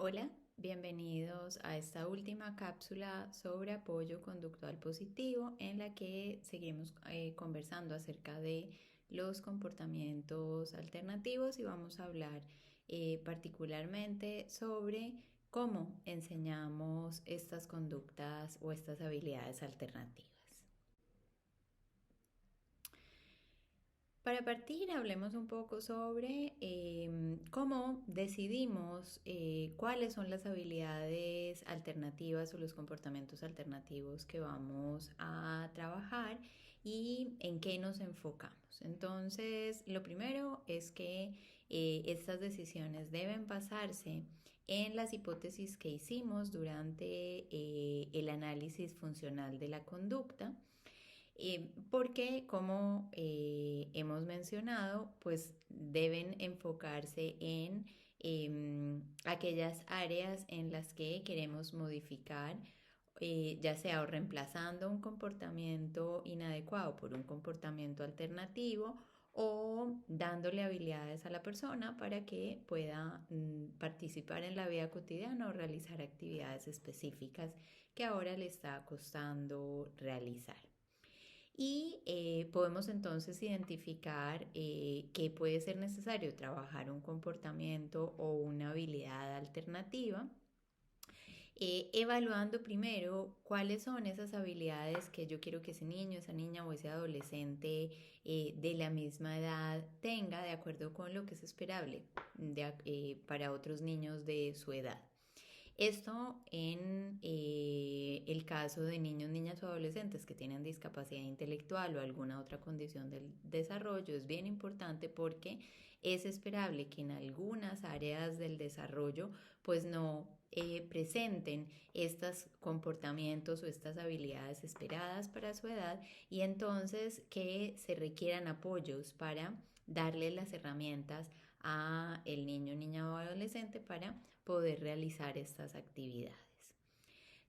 Hola, bienvenidos a esta última cápsula sobre apoyo conductual positivo en la que seguimos conversando acerca de los comportamientos alternativos y vamos a hablar particularmente sobre cómo enseñamos estas conductas o estas habilidades alternativas. Para partir, hablemos un poco sobre cómo decidimos cuáles son las habilidades alternativas o los comportamientos alternativos que vamos a trabajar y en qué nos enfocamos. Entonces, lo primero es que estas decisiones deben basarse en las hipótesis que hicimos durante el análisis funcional de la conducta. Porque, como hemos mencionado, pues deben enfocarse en aquellas áreas en las que queremos modificar, ya sea o reemplazando un comportamiento inadecuado por un comportamiento alternativo o dándole habilidades a la persona para que pueda participar en la vida cotidiana o realizar actividades específicas que ahora le está costando realizar. Y podemos entonces identificar qué puede ser necesario trabajar un comportamiento o una habilidad alternativa, evaluando primero cuáles son esas habilidades que yo quiero que ese niño, esa niña o ese adolescente de la misma edad tenga de acuerdo con lo que es esperable para otros niños de su edad. Esto en el caso de niños, niñas o adolescentes que tienen discapacidad intelectual o alguna otra condición del desarrollo es bien importante porque es esperable que en algunas áreas del desarrollo pues no presenten estos comportamientos o estas habilidades esperadas para su edad y entonces que se requieran apoyos para darle las herramientas a el niño, niña o adolescente para poder realizar estas actividades.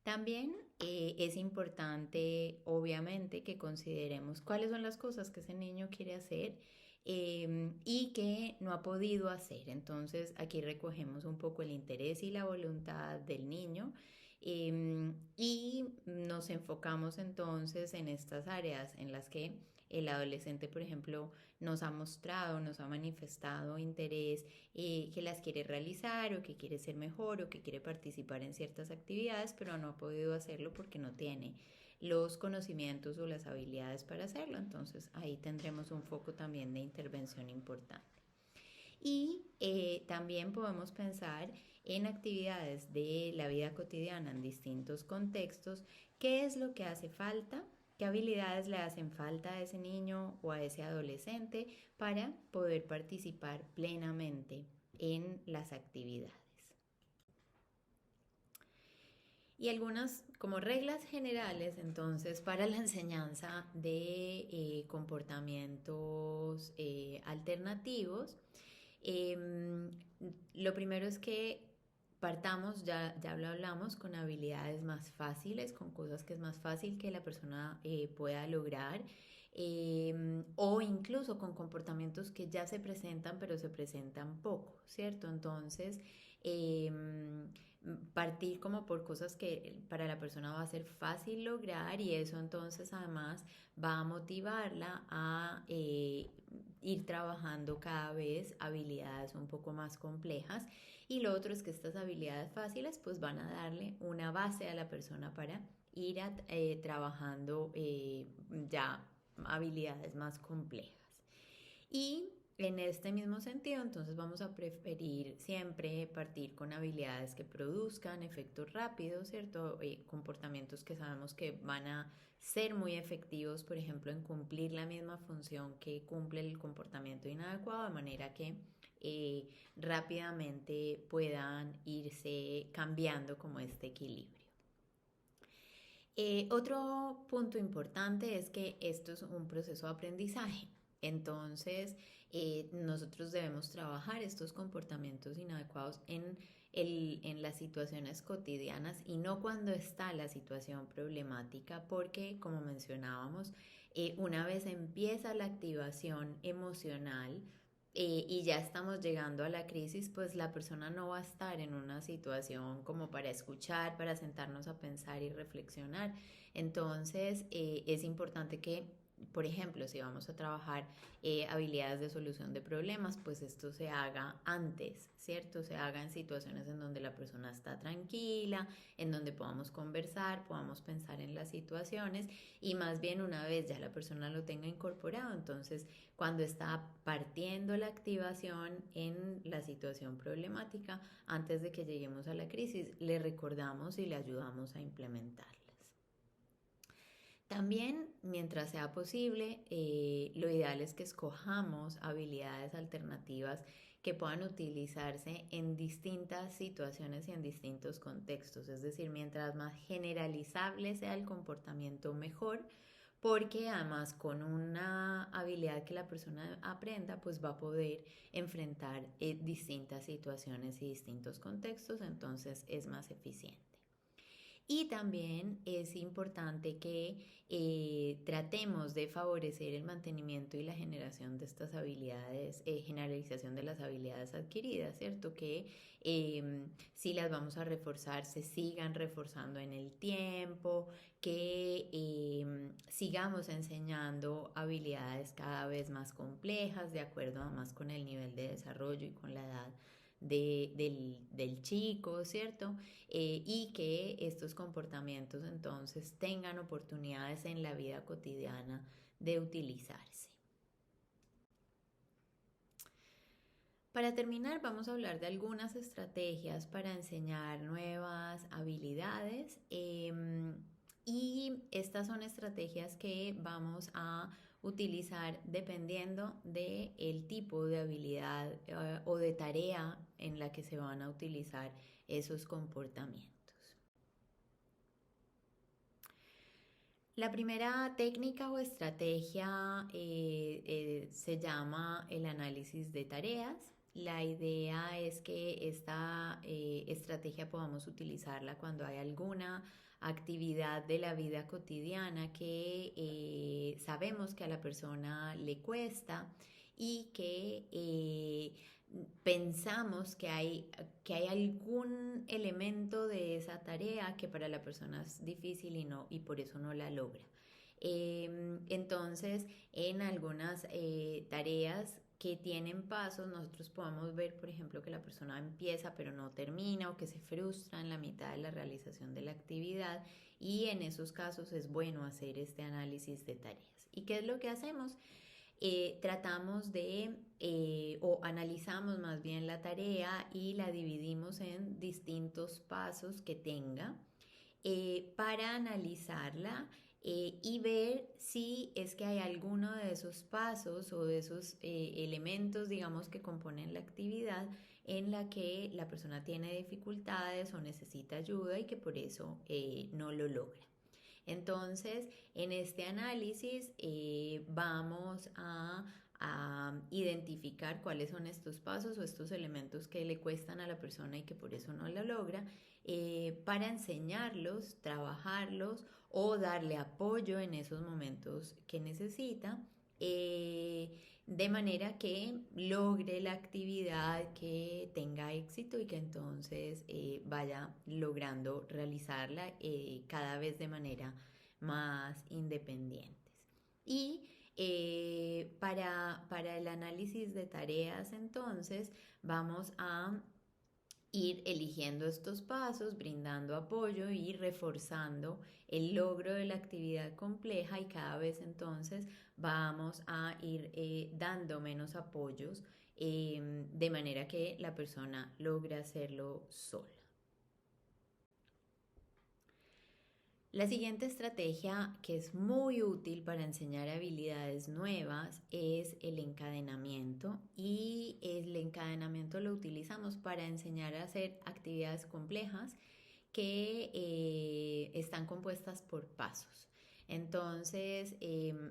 También es importante, obviamente, que consideremos cuáles son las cosas que ese niño quiere hacer y que no ha podido hacer. Entonces, aquí recogemos un poco el interés y la voluntad del niño y nos enfocamos entonces en estas áreas en las que el adolescente, por ejemplo, nos ha mostrado, nos ha manifestado interés, que las quiere realizar o que quiere ser mejor o que quiere participar en ciertas actividades, pero no ha podido hacerlo porque no tiene los conocimientos o las habilidades para hacerlo. Entonces ahí tendremos un foco también de intervención importante. Y también podemos pensar en actividades de la vida cotidiana en distintos contextos, qué es lo que hace falta, qué habilidades le hacen falta a ese niño o a ese adolescente para poder participar plenamente en las actividades. Y algunas como reglas generales entonces para la enseñanza de comportamientos alternativos. Lo primero es que partamos, ya lo hablamos, con habilidades más fáciles, con cosas que es más fácil que la persona pueda lograr, o incluso con comportamientos que ya se presentan, pero se presentan poco, ¿cierto? Entonces, partir como por cosas que para la persona va a ser fácil lograr y eso entonces además va a motivarla a ir trabajando cada vez habilidades un poco más complejas y lo otro es que estas habilidades fáciles pues van a darle una base a la persona para ir trabajando ya habilidades más complejas. Y en este mismo sentido, entonces vamos a preferir siempre partir con habilidades que produzcan efectos rápidos, ¿cierto? Comportamientos que sabemos que van a ser muy efectivos, por ejemplo, en cumplir la misma función que cumple el comportamiento inadecuado, de manera que rápidamente puedan irse cambiando como este equilibrio. Otro punto importante es que esto es un proceso de aprendizaje. Entonces, nosotros debemos trabajar estos comportamientos inadecuados en las situaciones cotidianas y no cuando está la situación problemática, porque, como mencionábamos, una vez empieza la activación emocional, y ya estamos llegando a la crisis, pues la persona no va a estar en una situación como para escuchar, para sentarnos a pensar y reflexionar. Entonces, es importante que, por ejemplo, si vamos a trabajar habilidades de solución de problemas, pues esto se haga antes, ¿cierto? Se haga en situaciones en donde la persona está tranquila, en donde podamos conversar, podamos pensar en las situaciones y más bien una vez ya la persona lo tenga incorporado, entonces cuando está partiendo la activación en la situación problemática, antes de que lleguemos a la crisis, le recordamos y le ayudamos a implementarlas. También, mientras sea posible, lo ideal es que escojamos habilidades alternativas que puedan utilizarse en distintas situaciones y en distintos contextos. Es decir, mientras más generalizable sea el comportamiento, mejor, porque además con una habilidad que la persona aprenda, pues va a poder enfrentar distintas situaciones y distintos contextos, entonces es más eficiente. Y también es importante que tratemos de favorecer el mantenimiento y la generación de estas habilidades, generalización de las habilidades adquiridas, ¿cierto? Que si las vamos a reforzar, se sigan reforzando en el tiempo, que sigamos enseñando habilidades cada vez más complejas, de acuerdo además con el nivel de desarrollo y con la edad del chico, ¿cierto? Y que estos comportamientos entonces tengan oportunidades en la vida cotidiana de utilizarse. Para terminar, vamos a hablar de algunas estrategias para enseñar nuevas habilidades y estas son estrategias que vamos a utilizar dependiendo del tipo de habilidad o de tarea en la que se van a utilizar esos comportamientos. La primera técnica o estrategia se llama el análisis de tareas. La idea es que esta estrategia podamos utilizarla cuando hay alguna actividad de la vida cotidiana que sabemos que a la persona le cuesta y que pensamos que hay algún elemento de esa tarea que para la persona es difícil y por eso no la logra. Entonces, en algunas tareas que tienen pasos, nosotros podemos ver, por ejemplo, que la persona empieza pero no termina o que se frustra en la mitad de la realización de la actividad y en esos casos es bueno hacer este análisis de tareas. ¿Y qué es lo que hacemos? Tratamos o analizamos más bien la tarea y la dividimos en distintos pasos que tenga para analizarla y ver si es que hay alguno de esos pasos o de esos elementos, digamos, que componen la actividad en la que la persona tiene dificultades o necesita ayuda y que por eso no lo logra. Entonces, en este análisis vamos a identificar cuáles son estos pasos o estos elementos que le cuestan a la persona y que por eso no lo logra, para enseñarlos, trabajarlos o darle apoyo en esos momentos que necesita. De manera que logre la actividad, que tenga éxito y que entonces vaya logrando realizarla cada vez de manera más independientes. Y para el análisis de tareas entonces vamos a ir eligiendo estos pasos, brindando apoyo y reforzando el logro de la actividad compleja y cada vez entonces vamos a ir dando menos apoyos de manera que la persona logre hacerlo sola. La siguiente estrategia que es muy útil para enseñar habilidades nuevas es el encadenamiento y el encadenamiento lo utilizamos para enseñar a hacer actividades complejas que están compuestas por pasos. Entonces,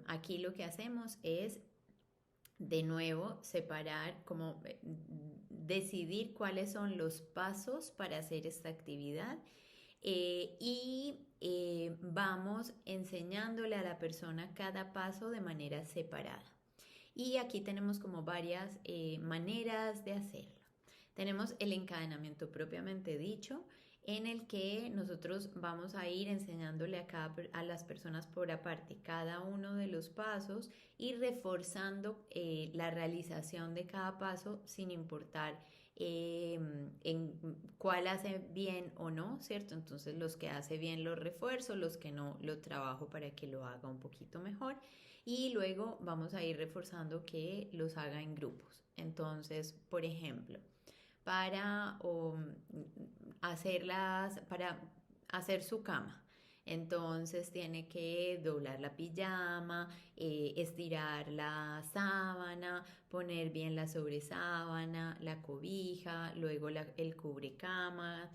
aquí lo que hacemos es de nuevo separar, como decidir cuáles son los pasos para hacer esta actividad y vamos enseñándole a la persona cada paso de manera separada. Y aquí tenemos como varias maneras de hacerlo. Tenemos el encadenamiento propiamente dicho, en el que nosotros vamos a ir enseñándole a las personas por aparte cada uno de los pasos y reforzando la realización de cada paso sin importar en cuál hace bien o no, ¿cierto? Entonces los que hace bien los refuerzo, los que no lo trabajo para que lo haga un poquito mejor y luego vamos a ir reforzando que los haga en grupos. Entonces, por ejemplo, para para hacer su cama. Entonces tiene que doblar la pijama, estirar la sábana, poner bien la sobresábana, la cobija, luego el cubrecama,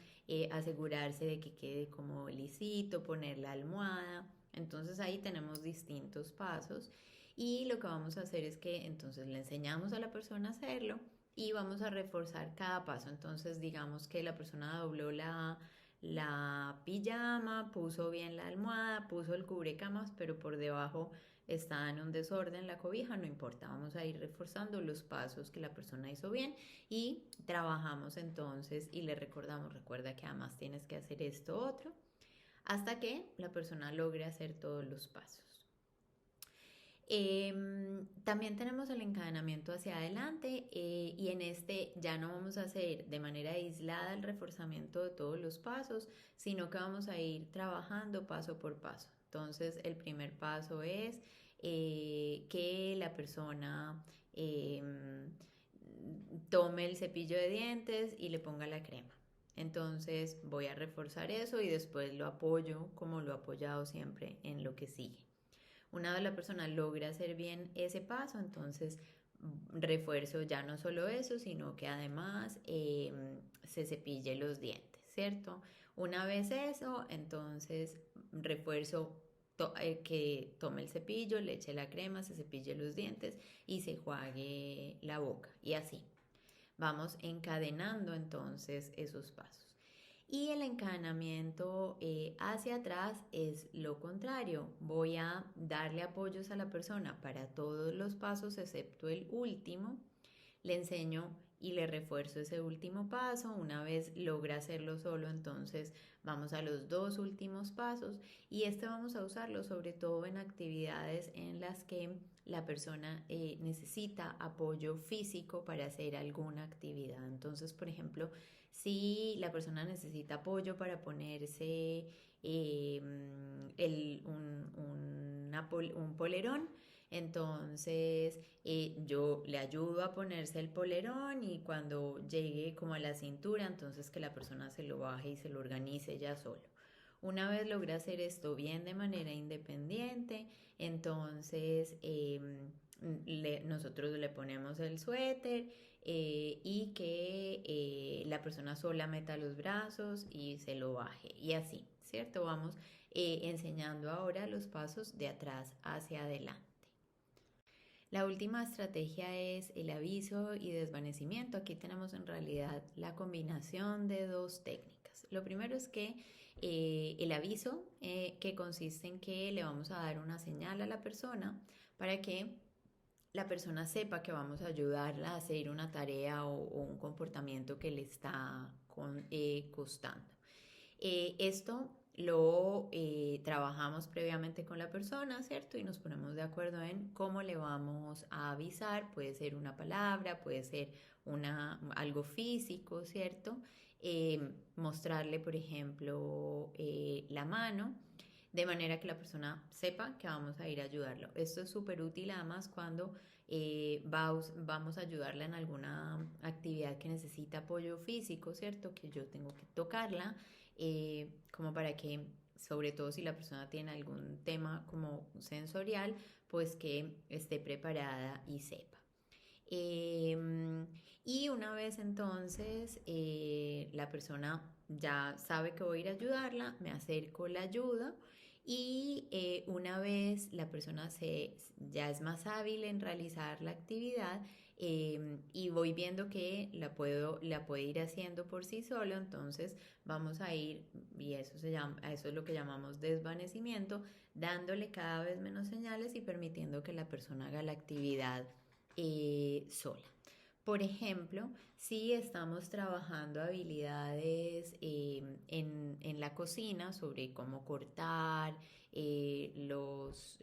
asegurarse de que quede como lisito, poner la almohada. Entonces ahí tenemos distintos pasos y lo que vamos a hacer es que entonces le enseñamos a la persona a hacerlo y vamos a reforzar cada paso. Entonces digamos que la persona dobló la pijama, puso bien la almohada, puso el cubrecamas, pero por debajo está en un desorden la cobija, no importa, vamos a ir reforzando los pasos que la persona hizo bien y trabajamos entonces y le recordamos, recuerda que además tienes que hacer esto otro, hasta que la persona logre hacer todos los pasos. También tenemos el encadenamiento hacia adelante y en este ya no vamos a hacer de manera aislada el reforzamiento de todos los pasos, sino que vamos a ir trabajando paso por paso. Entonces el primer paso es que la persona tome el cepillo de dientes y le ponga la crema. Entonces voy a reforzar eso y después lo apoyo como lo he apoyado siempre en lo que sigue. Una vez la persona logra hacer bien ese paso, entonces refuerzo ya no solo eso, sino que además se cepille los dientes, ¿cierto? Una vez eso, entonces refuerzo que tome el cepillo, le eche la crema, se cepille los dientes y se enjuague la boca y así. Vamos encadenando entonces esos pasos. Y el encadenamiento hacia atrás es lo contrario. Voy a darle apoyos a la persona para todos los pasos excepto el último. Le enseño y le refuerzo ese último paso. Una vez logra hacerlo solo, entonces vamos a los dos últimos pasos y este vamos a usarlo sobre todo en actividades en las que la persona necesita apoyo físico para hacer alguna actividad. Entonces, por ejemplo, si la persona necesita apoyo para ponerse un polerón, entonces yo le ayudo a ponerse el polerón y cuando llegue como a la cintura, entonces que la persona se lo baje y se lo organice ya solo. Una vez logra hacer esto bien de manera independiente, entonces nosotros le ponemos el suéter y que la persona sola meta los brazos y se lo baje y así, ¿cierto? Vamos enseñando ahora los pasos de atrás hacia adelante. La última estrategia es el aviso y desvanecimiento. Aquí tenemos en realidad la combinación de dos técnicas. Lo primero es que el aviso, que consiste en que le vamos a dar una señal a la persona para que la persona sepa que vamos a ayudarla a hacer una tarea o un comportamiento que le está costando. Esto lo trabajamos previamente con la persona, ¿cierto? Y nos ponemos de acuerdo en cómo le vamos a avisar. Puede ser una palabra, puede ser algo físico, ¿cierto? Mostrarle, por ejemplo, la mano, de manera que la persona sepa que vamos a ir a ayudarlo. Esto es súper útil además cuando vamos a ayudarla en alguna actividad que necesita apoyo físico, ¿cierto? Que yo tengo que tocarla, como para que, sobre todo si la persona tiene algún tema como sensorial, pues que esté preparada y sepa. Y una vez entonces la persona ya sabe que voy a ir a ayudarla, me acerco, la ayudo y una vez la persona ya es más hábil en realizar la actividad y voy viendo que la puede ir haciendo por sí solo, entonces vamos a ir, y eso es lo que llamamos desvanecimiento, dándole cada vez menos señales y permitiendo que la persona haga la actividad sola. Por ejemplo, si estamos trabajando habilidades en la cocina sobre cómo cortar los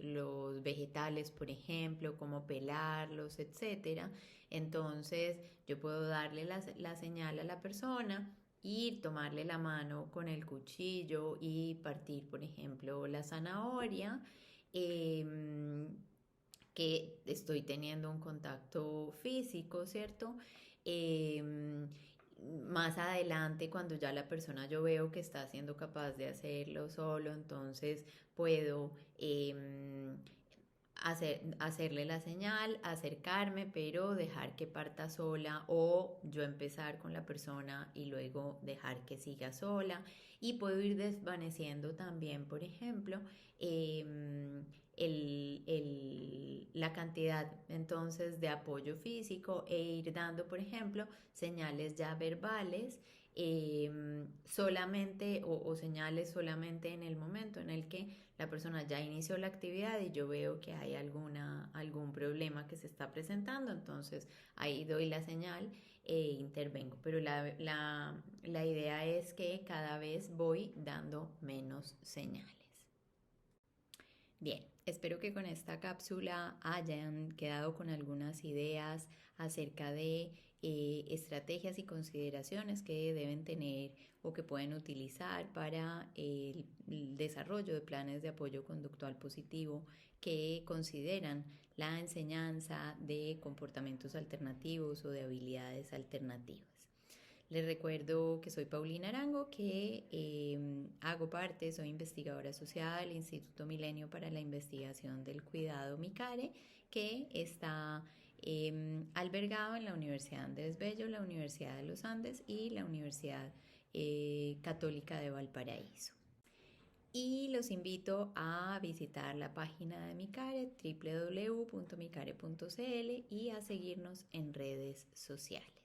vegetales, por ejemplo, cómo pelarlos, etcétera, entonces yo puedo darle la señal a la persona y tomarle la mano con el cuchillo y partir, por ejemplo, la zanahoria. Eh, que estoy teniendo un contacto físico, ¿cierto? Eh, Más adelante, cuando ya la persona yo veo que está siendo capaz de hacerlo solo, entonces puedo hacerle la señal, acercarme, pero dejar que parta sola o yo empezar con la persona y luego dejar que siga sola. Y puedo ir desvaneciendo también, por ejemplo, la cantidad entonces de apoyo físico e ir dando, por ejemplo, señales ya verbales solamente o señales solamente en el momento en el que la persona ya inició la actividad y yo veo que hay algún problema que se está presentando, entonces ahí doy la señal e intervengo. Pero la idea es que cada vez voy dando menos señales. Bien, espero que con esta cápsula hayan quedado con algunas ideas acerca de estrategias y consideraciones que deben tener o que pueden utilizar para el desarrollo de planes de apoyo conductual positivo que consideran la enseñanza de comportamientos alternativos o de habilidades alternativas. Les recuerdo que soy Paulina Arango, que hago parte, soy investigadora asociada del Instituto Milenio para la Investigación del Cuidado MICARE, que está albergado en la Universidad Andrés Bello, la Universidad de los Andes y la Universidad Católica de Valparaíso. Y los invito a visitar la página de MICARE, www.micare.cl, y a seguirnos en redes sociales.